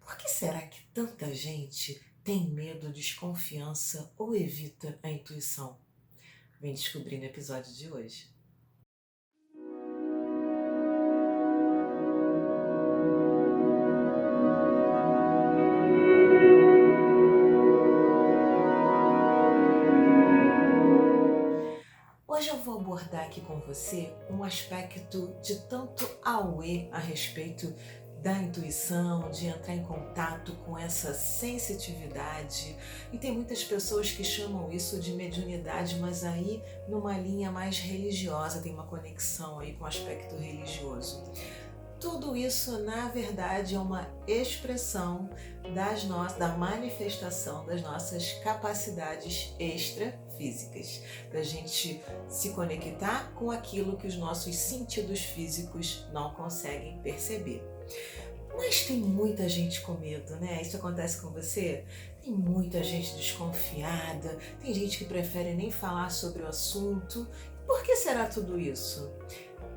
Por que será que tanta gente tem medo, desconfiança ou evita a intuição? Vem descobrir no episódio de hoje. Hoje eu vou abordar aqui com você um aspecto de tanto auê a respeito da intuição, de entrar em contato com essa sensitividade. E tem muitas pessoas que chamam isso de mediunidade, mas aí numa linha mais religiosa, tem uma conexão aí com o aspecto religioso. Tudo isso, na verdade, é uma expressão da manifestação das nossas capacidades extrafísicas, da gente se conectar com aquilo que os nossos sentidos físicos não conseguem perceber. Mas tem muita gente com medo, né? Isso acontece com você? Tem muita gente desconfiada, tem gente que prefere nem falar sobre o assunto. Por que será tudo isso?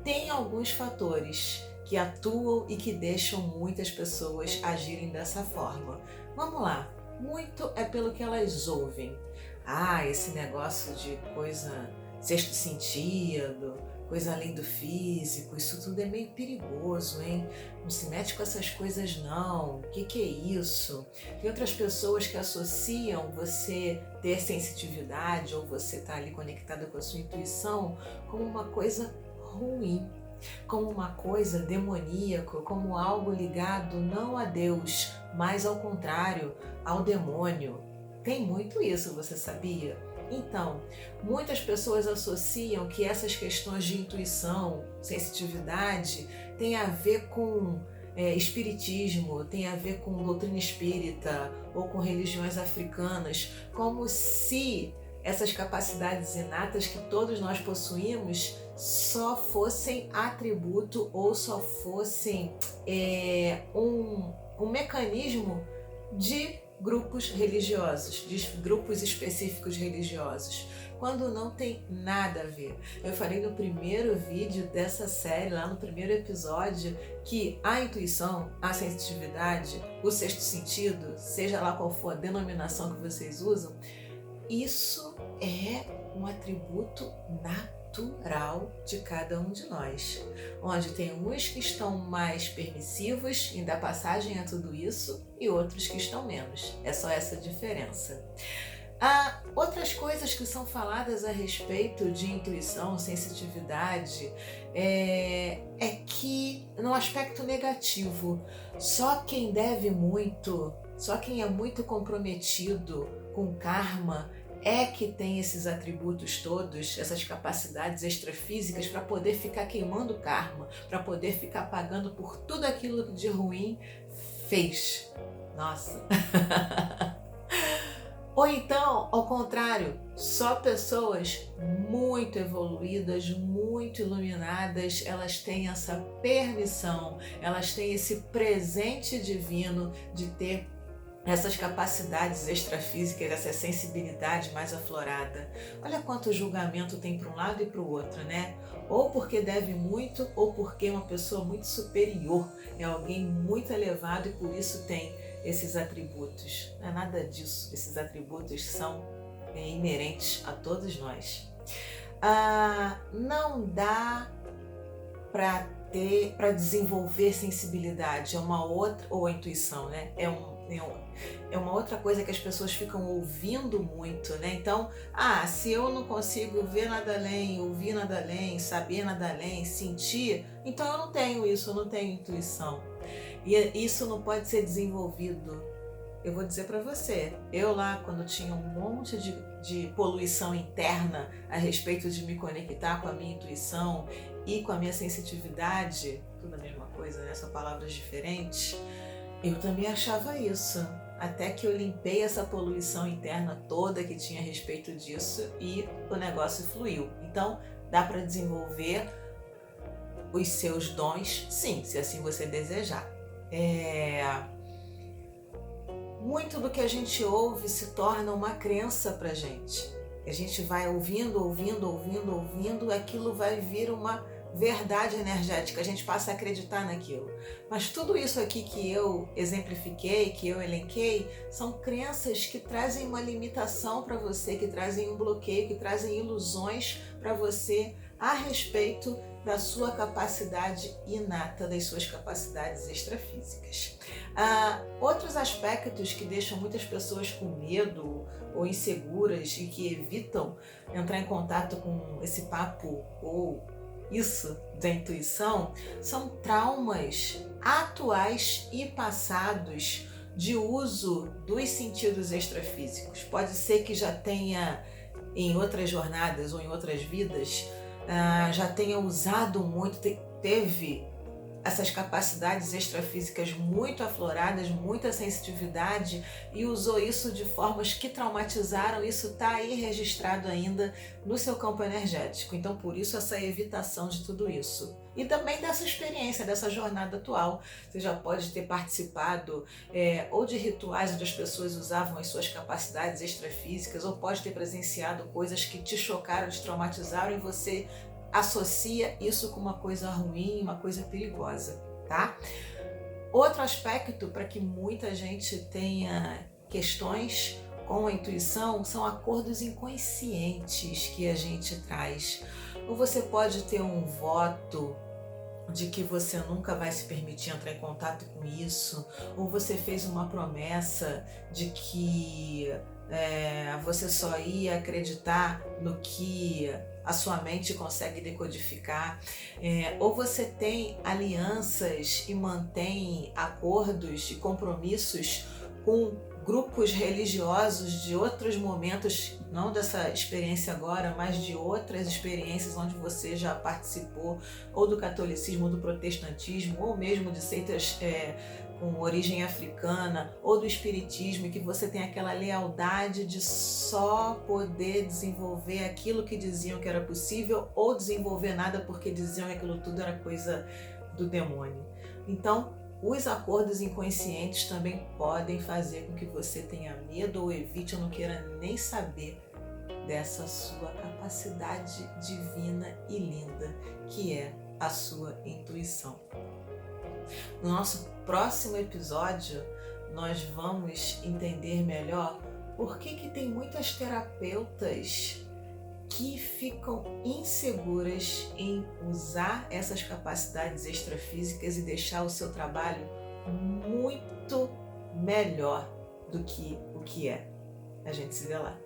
Tem alguns fatores que atuam e que deixam muitas pessoas agirem dessa forma. Vamos lá, muito é pelo que elas ouvem. Esse negócio de coisa sexto sentido, coisa além do físico, isso tudo é meio perigoso, hein? Não se mete com essas coisas não, o que é isso? Tem outras pessoas que associam você ter sensitividade ou você estar ali conectada com a sua intuição como uma coisa ruim, como uma coisa demoníaca, como algo ligado não a Deus, mas ao contrário, ao demônio. Tem muito isso, você sabia? Então, muitas pessoas associam que essas questões de intuição, sensitividade, têm a ver com espiritismo, tem a ver com doutrina espírita ou com religiões africanas, como se essas capacidades inatas que todos nós possuímos só fossem atributo ou só fossem um mecanismo de grupos religiosos, de grupos específicos religiosos, quando não tem nada a ver. Eu falei no primeiro vídeo dessa série, lá no primeiro episódio, que a intuição, a sensitividade, o sexto sentido, seja lá qual for a denominação que vocês usam, isso é um atributo natural de cada um de nós, onde tem uns que estão mais permissivos em dar passagem a tudo isso e outros que estão menos. É só essa diferença. Há outras coisas que são faladas a respeito de intuição, sensitividade, é que no aspecto negativo, só quem deve muito, só quem é muito comprometido com karma é que tem esses atributos todos, essas capacidades extrafísicas para poder ficar queimando karma, para poder ficar pagando por tudo aquilo que de ruim fez. Nossa! Ou então, ao contrário, só pessoas muito evoluídas, muito iluminadas, elas têm essa permissão, elas têm esse presente divino de ter essas capacidades extrafísicas, essa sensibilidade mais aflorada. Olha quanto julgamento tem para um lado e para o outro, né? Ou porque deve muito, ou porque é uma pessoa muito superior, é alguém muito elevado e por isso tem esses atributos. Não é nada disso, esses atributos são inerentes a todos nós. Não dá para desenvolver sensibilidade, é uma outra, ou a intuição, né? É uma outra coisa que as pessoas ficam ouvindo muito, né? Então, se eu não consigo ver nada além, ouvir nada além, saber nada além, sentir, então eu não tenho isso, eu não tenho intuição. E isso não pode ser desenvolvido. Eu vou dizer para você, eu lá quando tinha um monte de poluição interna a respeito de me conectar com a minha intuição e com a minha sensitividade, tudo a mesma coisa, né? Só palavras diferentes, eu também achava isso, até que eu limpei essa poluição interna toda que tinha a respeito disso e o negócio fluiu. Então, dá para desenvolver os seus dons, sim, se assim você desejar. Muito do que a gente ouve se torna uma crença pra gente. A gente vai ouvindo, aquilo vai verdade energética, a gente passa a acreditar naquilo. Mas tudo isso aqui que eu exemplifiquei, que eu elenquei, são crenças que trazem uma limitação para você, que trazem um bloqueio, que trazem ilusões para você a respeito da sua capacidade inata, das suas capacidades extrafísicas. Outros aspectos que deixam muitas pessoas com medo ou inseguras e que evitam entrar em contato com esse papo ou isso da intuição são traumas atuais e passados de uso dos sentidos extrafísicos. Pode ser que já tenha em outras jornadas ou em outras vidas já tenha usado muito, teve essas capacidades extrafísicas muito afloradas, muita sensitividade e usou isso de formas que traumatizaram. Isso está aí registrado ainda no seu campo energético. Então, por isso, essa evitação de tudo isso. E também dessa experiência, dessa jornada atual. Você já pode ter participado ou de rituais onde as pessoas usavam as suas capacidades extrafísicas, ou pode ter presenciado coisas que te chocaram, te traumatizaram e você associa isso com uma coisa ruim, uma coisa perigosa, tá? Outro aspecto para que muita gente tenha questões com a intuição são acordos inconscientes que a gente traz. Ou você pode ter um voto de que você nunca vai se permitir entrar em contato com isso, ou você fez uma promessa de que você só ia acreditar no que a sua mente consegue decodificar, ou você tem alianças e mantém acordos e compromissos com grupos religiosos de outros momentos, não dessa experiência agora, mas de outras experiências onde você já participou, ou do catolicismo, ou do protestantismo, ou mesmo de seitas com origem africana, ou do espiritismo, e que você tem aquela lealdade de só poder desenvolver aquilo que diziam que era possível, ou desenvolver nada porque diziam que aquilo tudo era coisa do demônio. Então, os acordos inconscientes também podem fazer com que você tenha medo ou evite ou não queira nem saber dessa sua capacidade divina e linda, que é a sua intuição. No nosso próximo episódio, nós vamos entender melhor por que tem muitas terapeutas que ficam inseguras em usar essas capacidades extrafísicas e deixar o seu trabalho muito melhor do que o que é. A gente se vê lá.